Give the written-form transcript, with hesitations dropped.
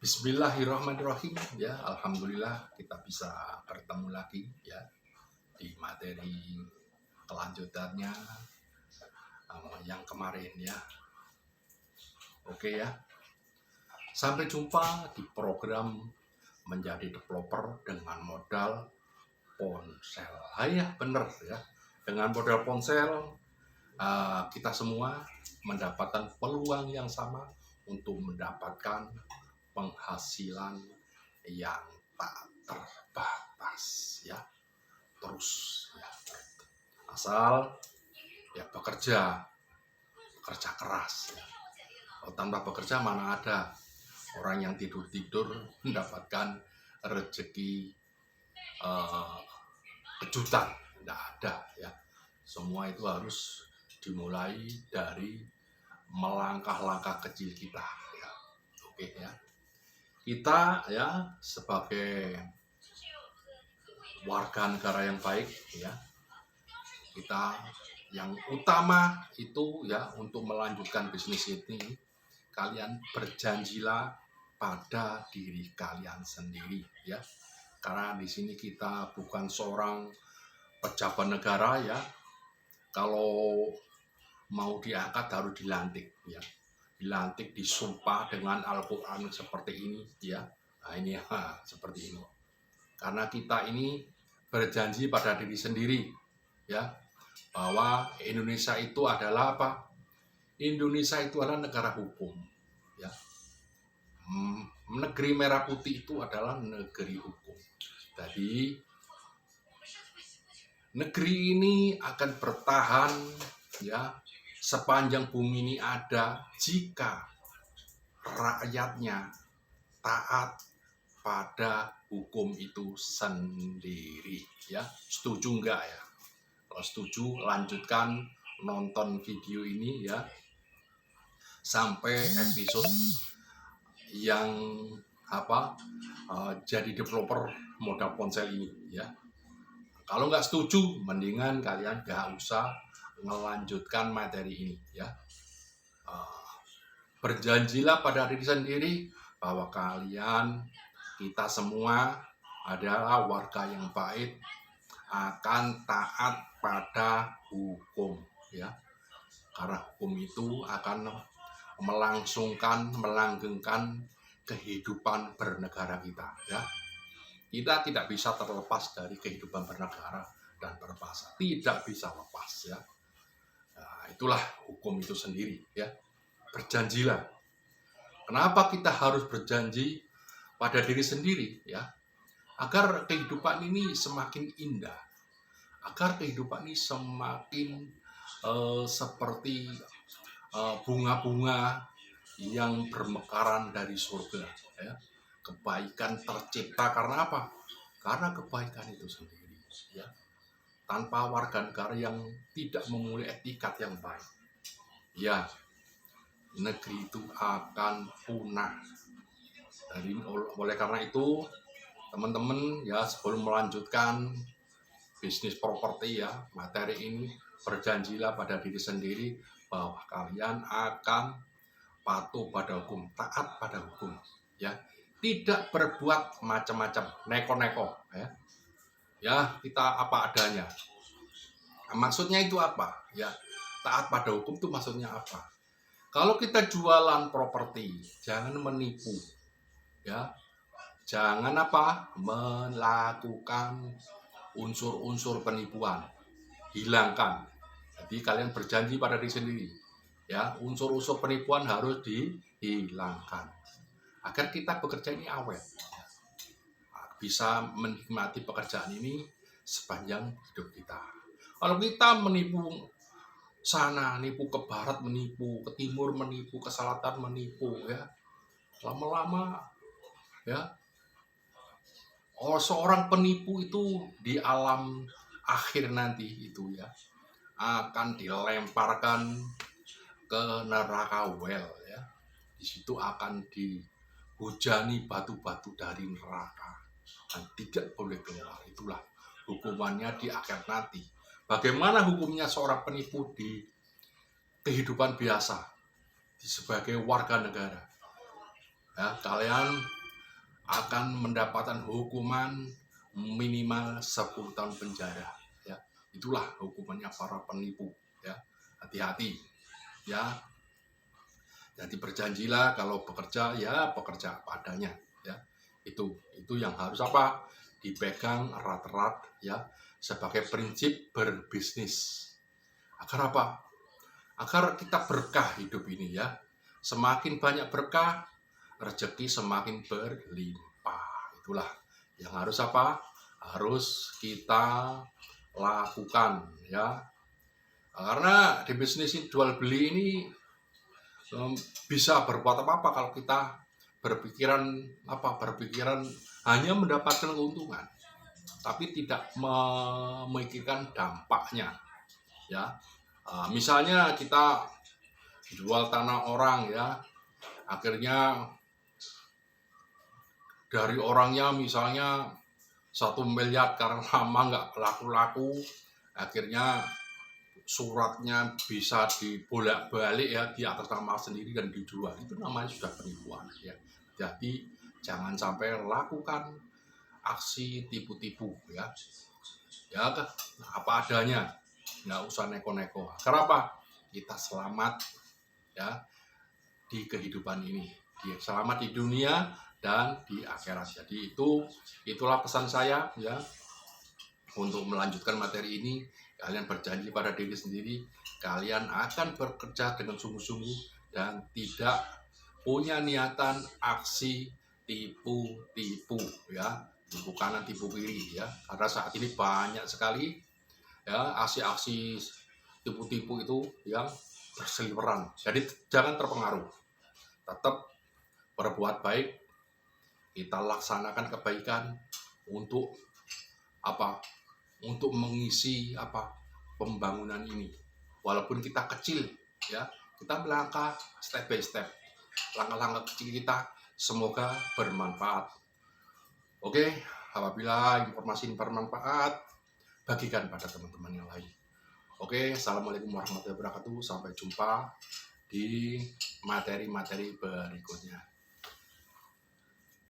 Bismillahirrahmanirrahim. Ya, alhamdulillah kita bisa bertemu lagi ya di materi kelanjutannya yang kemarin ya. Oke ya. Sampai jumpa di program menjadi developer dengan modal ponsel. Ya, benar ya. Dengan modal ponsel kita semua mendapatkan peluang yang sama untuk mendapatkan penghasilan yang tak terbatas ya, terus ya, asal ya bekerja keras ya. Tanpa bekerja mana ada orang yang tidur mendapatkan rezeki kejutan, tidak ada ya. Semua itu harus dimulai dari melangkah-langkah kecil kita ya. Oke ya. Kita ya sebagai warga negara yang baik ya, kita yang utama itu ya untuk melanjutkan bisnis ini, kalian berjanjilah pada diri kalian sendiri ya, karena di sini kita bukan seorang pejabat negara ya. Kalau mau diangkat harus dilantik ya, dilantik disumpah dengan Al-Quran seperti ini ya. Nah ini ya, seperti ini. Karena kita ini berjanji pada diri sendiri ya, bahwa Indonesia itu adalah apa? Indonesia itu adalah negara hukum ya. Negeri merah putih itu adalah negeri hukum. Jadi negeri ini akan bertahan ya sepanjang bumi ini ada jika rakyatnya taat pada hukum itu sendiri ya. Setuju enggak ya? Kalau setuju lanjutkan nonton video ini ya sampai episode yang jadi developer modal ponsel ini ya. Kalau nggak setuju mendingan kalian nggak usah melanjutkan materi ini ya. Berjanjilah pada diri sendiri bahwa kita semua adalah warga yang baik, akan taat pada hukum ya, karena hukum itu akan melanggengkan kehidupan bernegara kita ya. Kita tidak bisa terlepas dari kehidupan bernegara dan berbangsa, tidak bisa lepas ya. Nah, itulah hukum itu sendiri ya. Berjanjilah. Kenapa kita harus berjanji pada diri sendiri ya? Agar kehidupan ini semakin indah, agar kehidupan ini semakin seperti bunga-bunga yang bermekaran dari surga ya. Kebaikan tercipta karena apa? Karena kebaikan itu sendiri ya. Tanpa warga negara yang tidak memulai etikat yang baik ya, negeri itu akan punah. Oleh karena itu teman-teman ya, sebelum melanjutkan bisnis properti ya, materi ini, berjanjilah pada diri sendiri bahwa kalian akan patuh pada hukum, taat pada hukum ya, tidak berbuat macam-macam, neko-neko ya. Ya, kita apa adanya. Maksudnya itu apa ya? Taat pada hukum itu maksudnya apa? Kalau kita jualan properti, jangan menipu ya. Jangan melakukan unsur-unsur penipuan. Hilangkan. Jadi kalian berjanji pada diri sendiri ya, unsur-unsur penipuan harus dihilangkan agar kita bekerja ini awet, bisa menikmati pekerjaan ini sepanjang hidup kita. Kalau kita menipu sana, nipu ke barat, menipu ke timur, menipu ke selatan, menipu ya, lama-lama ya, seorang penipu itu di alam akhir nanti itu ya akan dilemparkan ke neraka well ya. Di situ akan dihujani batu-batu dari neraka dan tidak boleh keluar. Itulah hukumannya di akhir nanti. Bagaimana hukumnya seorang penipu di kehidupan biasa sebagai warga negara? ya, kalian akan mendapatkan hukuman minimal 10 tahun penjara, ya. Itulah hukumannya para penipu, ya. Hati-hati, ya. Jadi berjanjilah kalau bekerja, ya bekerja padanya, ya. Itu yang harus apa? Dipegang erat-erat, ya, sebagai prinsip berbisnis. Agar apa? Agar kita berkah hidup ini, ya. Semakin banyak berkah, rezeki semakin berlimpah. Itulah yang harus apa? Harus kita lakukan, ya. Karena di bisnis jual beli ini bisa berbuat apa-apa kalau kita berpikiran hanya mendapatkan keuntungan, tapi tidak memikirkan dampaknya, ya. Misalnya kita jual tanah orang, ya, akhirnya dari orangnya misalnya 1 miliar, karena lama nggak laku-laku, akhirnya suratnya bisa dibolak-balik, ya, di atas nama sendiri dan dijual. Itu namanya sudah penipuan, ya. Jadi jangan sampai lakukan aksi tipu-tipu, ya. Ya, apa adanya, nggak usah neko-neko. Kenapa? Kita selamat, ya, di kehidupan ini, selamat di dunia dan di akhirat. Jadi itulah pesan saya, ya. Untuk melanjutkan materi ini, kalian berjanji pada diri sendiri, kalian akan bekerja dengan sungguh-sungguh dan tidak punya niatan aksi tipu-tipu, ya, tipu kanan tipu kiri, ya. Karena saat ini banyak sekali, ya, aksi-aksi tipu-tipu itu yang berseliweran. Jadi jangan terpengaruh, tetap berbuat baik, kita laksanakan kebaikan untuk apa? Untuk mengisi pembangunan ini. Walaupun kita kecil, ya, kita melangkah step by step. Langkah-langkah kecil kita semoga bermanfaat. Oke, apabila informasi ini bermanfaat, bagikan pada teman-teman yang lain. Oke, assalamualaikum warahmatullahi wabarakatuh. Sampai jumpa di materi-materi berikutnya.